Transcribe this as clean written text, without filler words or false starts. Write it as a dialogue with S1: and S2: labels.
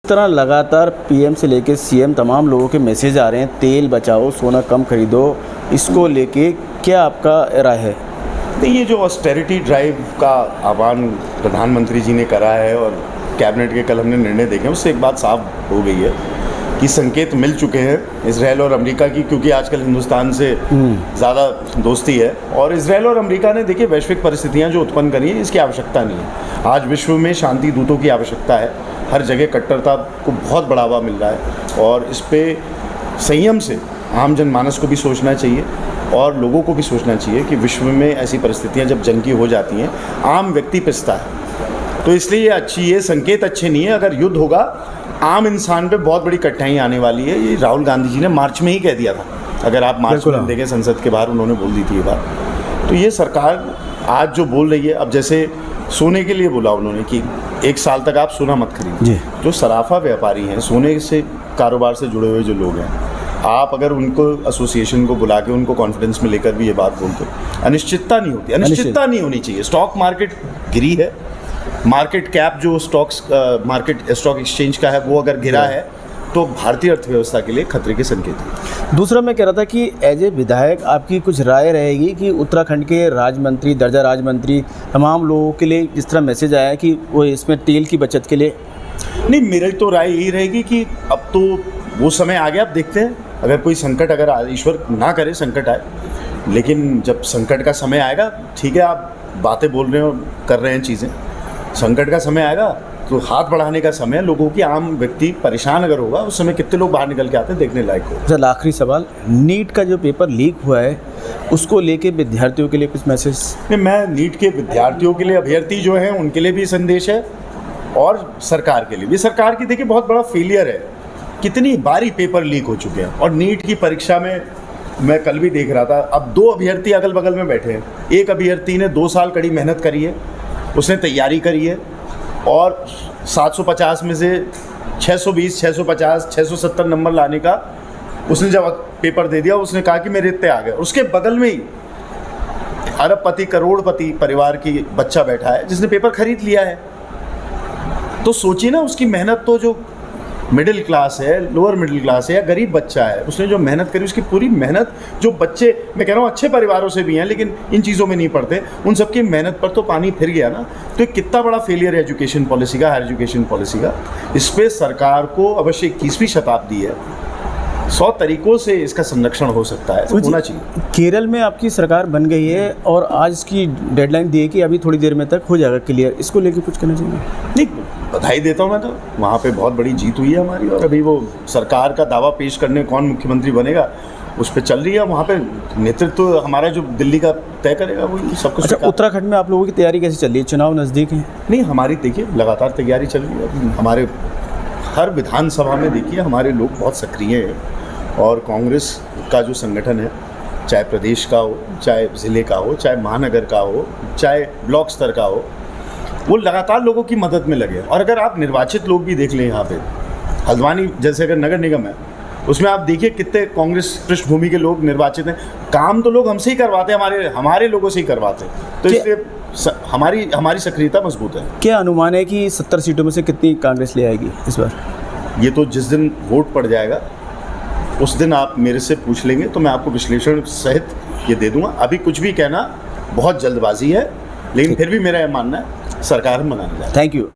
S1: इस तरह लगातार पीएम से लेकर सीएम तमाम लोगों के मैसेज आ रहे हैं, तेल बचाओ, सोना कम खरीदो, इसको लेके क्या आपका राय है?
S2: नहीं, ये जो ऑस्टेरिटी ड्राइव का आह्वान प्रधानमंत्री जी ने करा है और कैबिनेट के कल हमने निर्णय देखे, उससे एक बात साफ हो गई है कि संकेत मिल चुके हैं इजराइल और अमेरिका की, क्योंकि आजकल हिंदुस्तान से ज़्यादा दोस्ती है। और इजराइल और अमेरिका ने देखिए वैश्विक परिस्थितियाँ जो उत्पन्न करी हैं, इसकी आवश्यकता नहीं है। आज विश्व में शांति दूतों की आवश्यकता है। हर जगह कट्टरता को बहुत बढ़ावा मिल रहा है और इस पर संयम से आम जनमानस को भी सोचना चाहिए और लोगों को भी सोचना चाहिए कि विश्व में ऐसी परिस्थितियाँ जब जंग की हो जाती हैं, आम व्यक्ति पिसता है। तो इसलिए ये संकेत अच्छे नहीं है। अगर युद्ध होगा, आम इंसान पे बहुत बड़ी कठिनाई आने वाली है। ये राहुल गांधी जी ने मार्च में ही कह दिया था। अगर आप मार्च में देखें, संसद के बाहर उन्होंने बोल दी थी ये बात। तो ये सरकार आज जो बोल रही है, अब जैसे सोने के लिए बोला उन्होंने कि 1 साल तक आप सोना मत खरीदिए। जो सराफा व्यापारी हैं, सोने से कारोबार से जुड़े हुए जो लोग हैं, आप अगर उनको एसोसिएशन को बुला के उनको कॉन्फिडेंस में लेकर भी ये बात बोलते, अनिश्चितता नहीं होती, अनिश्चितता नहीं होनी चाहिए। स्टॉक मार्केट गिरी है, मार्केट कैप जो स्टॉक एक्सचेंज का है वो अगर गिरा है तो भारतीय अर्थव्यवस्था के लिए खतरे के संकेत है।
S1: दूसरा मैं कह रहा था कि एज ए विधायक आपकी कुछ राय रहेगी कि उत्तराखंड के राज्य मंत्री तमाम लोगों के लिए जिस तरह मैसेज आया कि वो इसमें तेल की बचत के लिए।
S2: नहीं, मेरी तो राय यही रहेगी कि अब तो वो समय आ गया। अब देखते हैं, अगर कोई संकट, अगर ईश्वर ना करे संकट आए, लेकिन जब संकट का समय आएगा, ठीक है, आप बातें बोल रहे हो, कर रहे हैं चीज़ें, संकट का समय आएगा तो हाथ बढ़ाने का समय है। लोगों की, आम व्यक्ति परेशान अगर होगा, उस समय कितने लोग बाहर निकल के आते हैं, देखने लायक हो।
S1: सर, आखिरी सवाल, नीट का जो पेपर लीक हुआ है उसको लेके विद्यार्थियों के लिए कुछ मैसेज?
S2: नहीं, मैं नीट के विद्यार्थियों के लिए, अभ्यर्थी जो हैं उनके लिए भी संदेश है और सरकार के लिए भी। सरकार की देखिए बहुत बड़ा फेलियर है, कितनी बारी पेपर लीक हो चुके हैं। और नीट की परीक्षा में मैं कल भी देख रहा था, अब 2 अभ्यर्थी अगल बगल में बैठे हैं। एक अभ्यर्थी ने 2 साल कड़ी मेहनत करी है, उसने तैयारी करी है और 750 में से 620, 650, 670 नंबर लाने का उसने जब पेपर दे दिया, उसने कहा कि मेरे इतने आ गए। उसके बगल में ही अरबपति, करोड़पति परिवार की बच्चा बैठा है जिसने पेपर खरीद लिया है। तो सोचिए ना, उसकी मेहनत तो जो मिडिल क्लास है, लोअर मिडिल क्लास है या गरीब बच्चा है, उसने जो मेहनत करी, उसकी पूरी मेहनत, जो बच्चे, मैं कह रहा हूँ अच्छे परिवारों से भी हैं लेकिन इन चीज़ों में नहीं पढ़ते, उन सबकी मेहनत पर तो पानी फिर गया ना। तो कितना बड़ा फेलियर है एजुकेशन पॉलिसी का, हायर एजुकेशन पॉलिसी का। इस पर सरकार को अवश्य 21वीं शताब्दी है, 100 तरीकों से इसका संरक्षण हो सकता है, होना चाहिए।
S1: केरल में आपकी सरकार बन गई है और आज इसकी डेडलाइन दी है कि अभी थोड़ी देर में तक हो जाएगा क्लियर, इसको लेके कुछ कहना चाहिए?
S2: नहीं, बधाई देता हूँ मैं, तो वहाँ पे बहुत बड़ी जीत हुई है हमारी। और अभी वो सरकार का दावा पेश करने कौन मुख्यमंत्री बनेगा उस पर चल रही है। वहाँ पे नेतृत्व हमारा जो दिल्ली का तय करेगा, वो सब कुछ।
S1: अच्छा, उत्तराखंड में आप लोगों की तैयारी कैसे चल रही है? चुनाव नज़दीक है।
S2: नहीं, हमारी देखिए लगातार तैयारी चल रही है। हमारे हर विधानसभा में देखिए हमारे लोग बहुत सक्रिय हैं और कांग्रेस का जो संगठन है, चाहे प्रदेश का हो, चाहे ज़िले का हो, चाहे महानगर का हो, चाहे ब्लॉक स्तर का हो, वो लगातार लोगों की मदद में लगे। और अगर आप निर्वाचित लोग भी देख लें, यहाँ पे हल्द्वानी जैसे अगर नगर निगम है, उसमें आप देखिए कितने कांग्रेस पृष्ठभूमि के लोग निर्वाचित हैं। काम तो लोग हमसे ही करवाते हैं, हमारे लोगों से ही करवाते हैं। तो इसलिए हमारी सक्रियता मजबूत है।
S1: क्या अनुमान है कि 70 सीटों में से कितनी कांग्रेस ले आएगी इस बार? ये
S2: तो जिस दिन वोट पड़ जाएगा उस दिन आप मेरे से पूछ लेंगे तो मैं आपको विश्लेषण सहित ये दे दूंगा। अभी कुछ भी कहना बहुत जल्दबाजी है, लेकिन फिर भी मेरा यह मानना है सरकार बनाने जाए।
S1: Thank you.